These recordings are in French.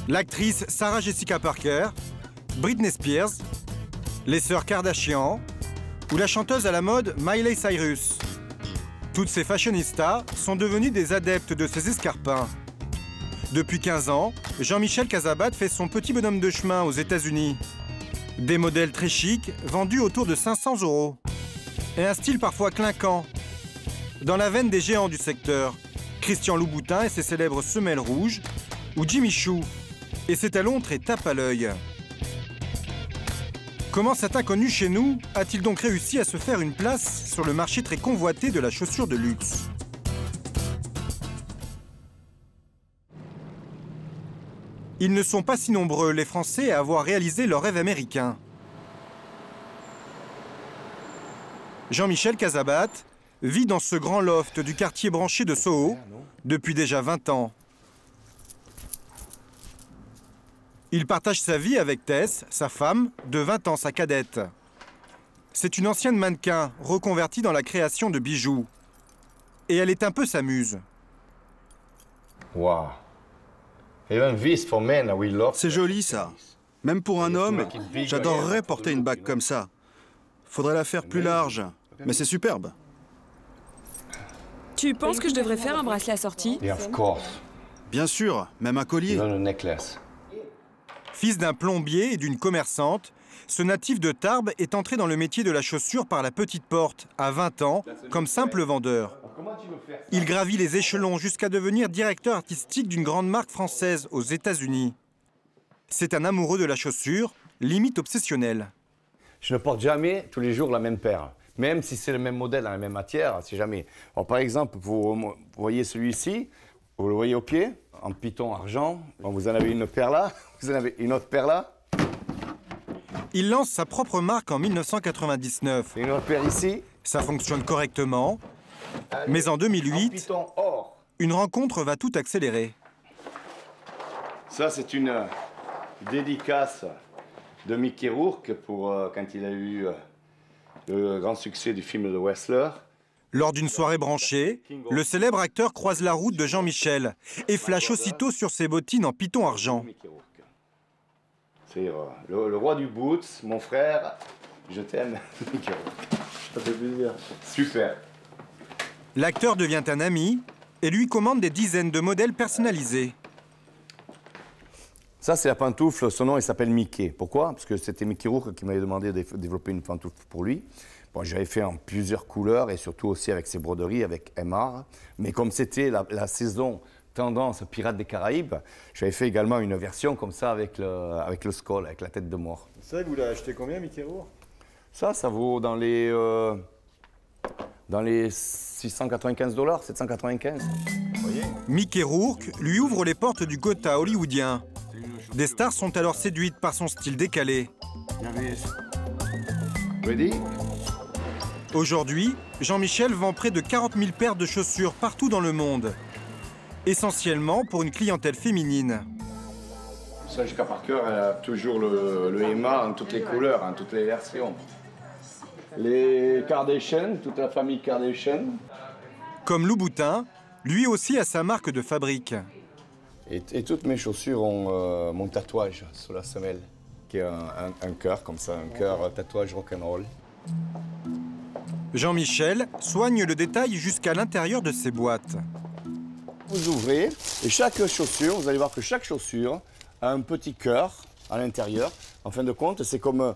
L'actrice Sarah Jessica Parker, Britney Spears, les sœurs Kardashian ou la chanteuse à la mode Miley Cyrus. Toutes ces fashionistas sont devenues des adeptes de ces escarpins. Depuis 15 ans, Jean-Michel Casabat fait son petit bonhomme de chemin aux États-Unis. Des modèles très chics, vendus autour de 500 €. Et un style parfois clinquant. Dans la veine des géants du secteur, Christian Louboutin et ses célèbres semelles rouges, ou Jimmy Choo et ses talons très tape à l'œil. Comment cet inconnu chez nous a-t-il donc réussi à se faire une place sur le marché très convoité de la chaussure de luxe? Ils ne sont pas si nombreux, les Français, à avoir réalisé leur rêve américain. Jean-Michel Casabat vit dans ce grand loft du quartier branché de Soho depuis déjà 20 ans. Il partage sa vie avec Tess, sa femme, de 20 ans, sa cadette. C'est une ancienne mannequin reconvertie dans la création de bijoux. Et elle est un peu sa muse. Wow. C'est joli, ça. Même pour un homme, j'adorerais porter une bague comme ça. Faudrait la faire plus large, mais c'est superbe. Tu penses que je devrais faire un bracelet assorti? Bien sûr, même un collier. Fils d'un plombier et d'une commerçante, ce natif de Tarbes est entré dans le métier de la chaussure par la petite porte, à 20 ans, comme simple vendeur. Il gravit les échelons jusqu'à devenir directeur artistique d'une grande marque française aux États-Unis. C'est un amoureux de la chaussure, limite obsessionnel. Je ne porte jamais tous les jours la même paire, même si c'est le même modèle, la même matière, c'est jamais. Alors, par exemple, vous voyez celui-ci, vous le voyez au pied, en python argent. Bon, vous en avez une paire là, vous en avez une autre paire là. Il lance sa propre marque en 1999. Et une autre paire ici. Ça fonctionne correctement, mais en 2008, une rencontre va tout accélérer. Ça, c'est une dédicace de Mickey Rourke pour quand il a eu le grand succès du film The Wrestler. Lors d'une soirée branchée, le célèbre acteur croise la route de Jean-Michel et flash aussitôt sur ses bottines en python argent. C'est le roi du boots, mon frère, je t'aime, Mickey Rourke. Ça fait plaisir. Super. L'acteur devient un ami et lui commande des dizaines de modèles personnalisés. Ça, c'est la pantoufle. Son nom, il s'appelle Mickey. Pourquoi? Parce que c'était Mickey Rourke qui m'avait demandé de développer une pantoufle pour lui. Bon, j'avais fait en plusieurs couleurs et surtout aussi avec ses broderies, avec MR. Mais comme c'était la saison tendance Pirates des Caraïbes, j'avais fait également une version comme ça avec le skull, avec la tête de mort. Ça, vous l'avez acheté combien, Mickey Rourke? Ça vaut dans les 695 $, 795. Mickey Rourke lui ouvre les portes du Gotha hollywoodien. Des stars sont alors séduites par son style décalé. Ready? Aujourd'hui, Jean-Michel vend près de 40 000 paires de chaussures partout dans le monde. Essentiellement pour une clientèle féminine. Sarah Jessica Parker, elle a toujours le Emma en toutes les couleurs, en toutes les versions. Les Kardashian, toute la famille Kardashian. Comme Louboutin, lui aussi a sa marque de fabrique. Et toutes mes chaussures ont mon tatouage sur la semelle, qui est un cœur comme ça, un cœur tatouage rock'n'roll. Jean-Michel soigne le détail jusqu'à l'intérieur de ses boîtes. Vous ouvrez, et chaque chaussure, vous allez voir que chaque chaussure a un petit cœur à l'intérieur. En fin de compte, c'est comme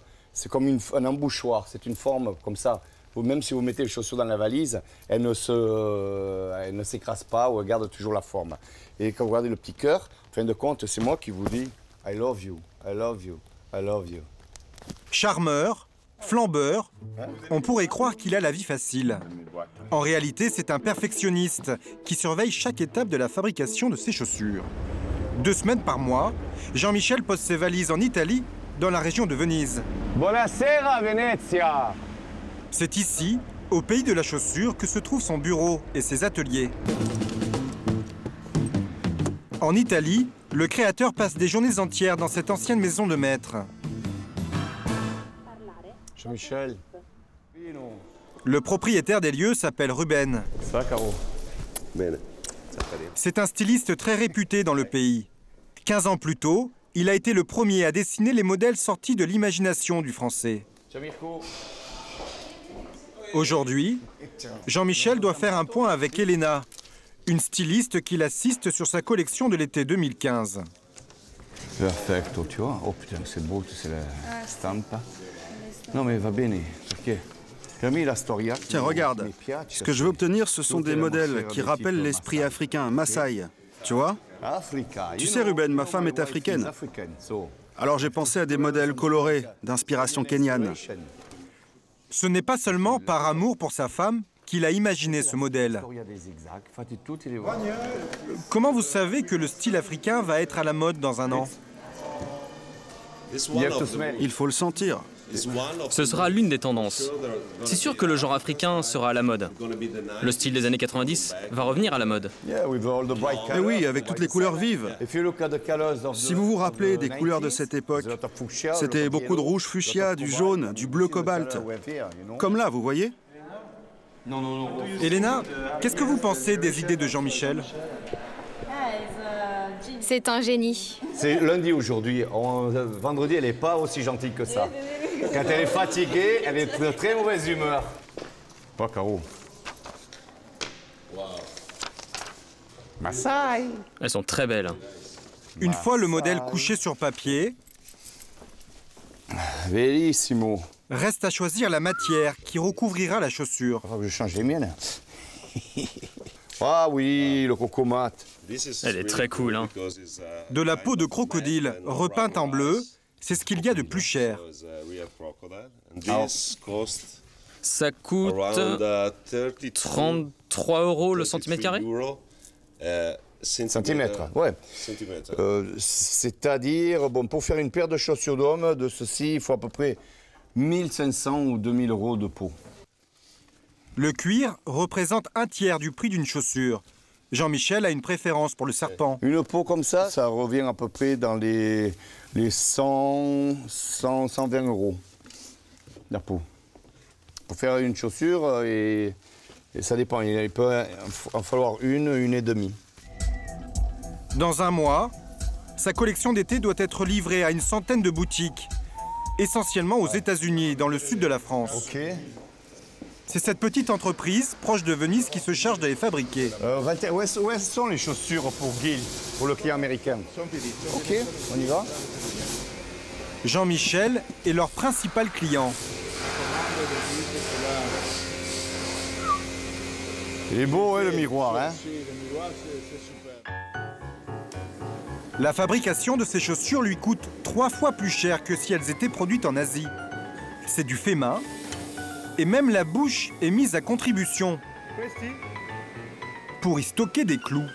un embouchoir, c'est une forme comme ça. Même si vous mettez les chaussures dans la valise, elles ne s'écrasent pas ou elles gardent toujours la forme. Et quand vous regardez le petit cœur, en fin de compte, c'est moi qui vous dis « I love you, I love you, I love you ». Charmeur, flambeur, on pourrait croire qu'il a la vie facile. En réalité, c'est un perfectionniste qui surveille chaque étape de la fabrication de ses chaussures. 2 semaines par mois, Jean-Michel pose ses valises en Italie, dans la région de Venise. Buonasera Venezia. C'est ici, au pays de la chaussure, que se trouve son bureau et ses ateliers. En Italie, le créateur passe des journées entières dans cette ancienne maison de maître. Jean-Michel. Le propriétaire des lieux s'appelle Ruben. Ça, Caro. C'est un styliste très réputé dans le pays. 15 ans plus tôt, il a été le premier à dessiner les modèles sortis de l'imagination du Français. Aujourd'hui, Jean-Michel doit faire un point avec Elena, une styliste qui l'assiste sur sa collection de l'été 2015. Perfetto, tu vois. Oh putain, c'est beau, c'est la stampa. Non, mais va bene, perché? Tiens, regarde. Ce que je veux obtenir, ce sont des modèles qui rappellent l'esprit africain, Maasai. Tu vois? Tu sais, Ruben, ma femme est africaine. Alors j'ai pensé à des modèles colorés, d'inspiration kenyane. Ce n'est pas seulement par amour pour sa femme qu'il a imaginé ce modèle. Comment vous savez que le style africain va être à la mode dans un an? Il faut le sentir. Ce sera l'une des tendances. C'est sûr que le genre africain sera à la mode. Le style des années 90 va revenir à la mode. Mais oui, avec toutes les couleurs vives. Si vous vous rappelez des couleurs de cette époque, c'était beaucoup de rouge fuchsia, du jaune, du bleu cobalt. Comme là, vous voyez? Elena, qu'est-ce que vous pensez des idées de Jean-Michel? C'est un génie. C'est lundi aujourd'hui. Vendredi, elle n'est pas aussi gentille que ça. Quand elle est fatiguée, elle est de très mauvaise humeur. Pas Caro. Maasai. Elles sont très belles. Une fois le modèle couché sur papier, Bellissimo. reste à choisir la matière qui recouvrira la chaussure. Je change les miennes. Ah oui, le cocomat. Elle est très cool, hein. De la peau de crocodile repeinte en bleu, c'est ce qu'il y a de plus cher. Ça coûte 33 € le centimètre carré? Centimètres, ouais. C'est-à-dire, bon, pour faire une paire de chaussures d'homme de ceci, il faut à peu près 1500 ou 2000 € de peau. Le cuir représente un tiers du prix d'une chaussure. Jean-Michel a une préférence pour le serpent. Une peau comme ça revient à peu près dans les 100, 120 €, la peau. Pour faire une chaussure, et ça dépend, il peut en falloir une et demie. Dans un mois, sa collection d'été doit être livrée à une centaine de boutiques, essentiellement aux États-Unis, dans le sud de la France. Ok. C'est cette petite entreprise, proche de Venise, qui se charge de les fabriquer. Où sont les chaussures pour Gil, pour le client américain? Ok, on y va. Jean-Michel est leur principal client. Il est beau, hein, le miroir, hein? La fabrication de ces chaussures lui coûte 3 fois plus cher que si elles étaient produites en Asie. C'est du fait main. Et même la bouche est mise à contribution pour y stocker des clous.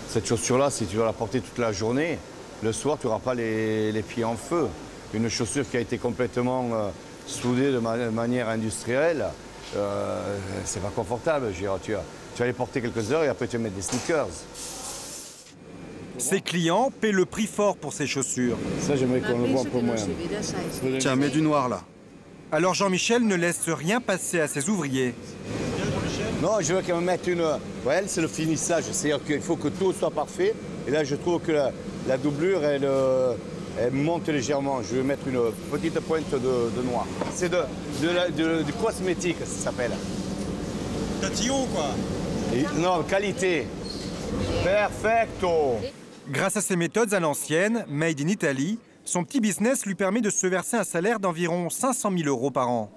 Cette chaussure-là, si tu vas la porter toute la journée, le soir, tu n'auras pas les pieds en feu. Une chaussure qui a été complètement soudée de manière industrielle, c'est pas confortable. Tu vas les porter quelques heures et après tu vas mettre des sneakers. Ses clients paient le prix fort pour ces chaussures. Ça, j'aimerais qu'on le voit un peu moins. Tiens, mets du noir là. Alors Jean-Michel ne laisse rien passer à ses ouvriers. Non, je veux qu'elle me mette une... Ouais, elle, c'est le finissage. C'est-à-dire qu'il faut que tout soit parfait. Et là, je trouve que la doublure, elle monte légèrement. Je vais mettre une petite pointe de noir. C'est du cosmétique, ça s'appelle. Tatillon, quoi. Non, qualité. Perfecto. Grâce à ses méthodes à l'ancienne, made in Italy, son petit business lui permet de se verser un salaire d'environ 500 000 € par an.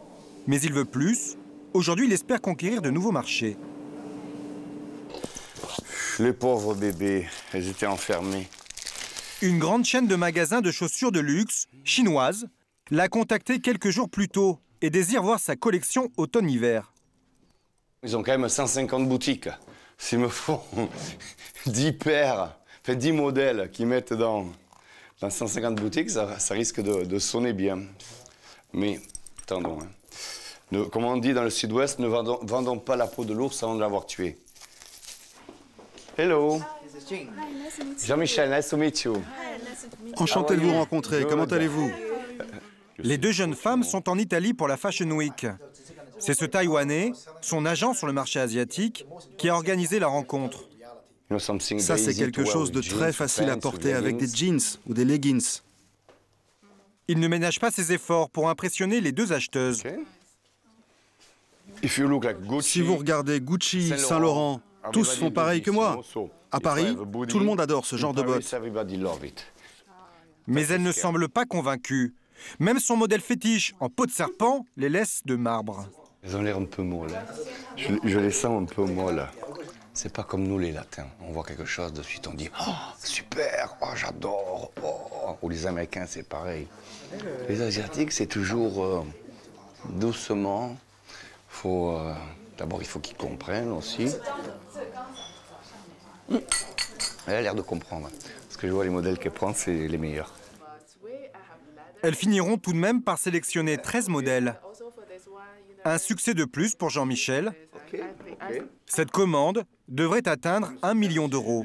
Mais il veut plus. Aujourd'hui, il espère conquérir de nouveaux marchés. Les pauvres bébés, elles étaient enfermées. Une grande chaîne de magasins de chaussures de luxe, chinoise, l'a contacté quelques jours plus tôt et désire voir sa collection automne-hiver. Ils ont quand même 150 boutiques. S'ils me font 10 paires, enfin 10 modèles qu'ils mettent dans 150 boutiques, ça risque de sonner bien. Mais, attendons. Hein. Comme on dit dans le sud-ouest, ne vendons pas la peau de l'ours avant de l'avoir tué. Hello. Jean-Michel, nice to meet you. Enchanté de vous rencontrer. Comment allez-vous? Les deux jeunes femmes sont en Italie pour la Fashion Week. C'est ce Taïwanais, son agent sur le marché asiatique, qui a organisé la rencontre. Ça, c'est quelque chose de très facile à porter avec des jeans ou des leggings. Il ne ménage pas ses efforts pour impressionner les deux acheteuses. Si vous regardez Gucci, Saint-Laurent, tous font pareil que moi. À Paris, tout le monde adore ce genre de bottes. Mais elle ne semble pas convaincue. Même son modèle fétiche en peau de serpent les laisse de marbre. Elles ont l'air un peu molles. Je les sens un peu molles. C'est pas comme nous les Latins. On voit quelque chose, de suite on dit « Oh, super, oh, j'adore, oh !» Ou les Américains, c'est pareil. Les Asiatiques, c'est toujours doucement. D'abord, il faut qu'ils comprennent aussi. Elle a l'air de comprendre. Parce que je vois les modèles qu'elle prend, c'est les meilleurs. Elles finiront tout de même par sélectionner 13 modèles. Un succès de plus pour Jean-Michel. Cette commande devrait atteindre 1 million d'euros.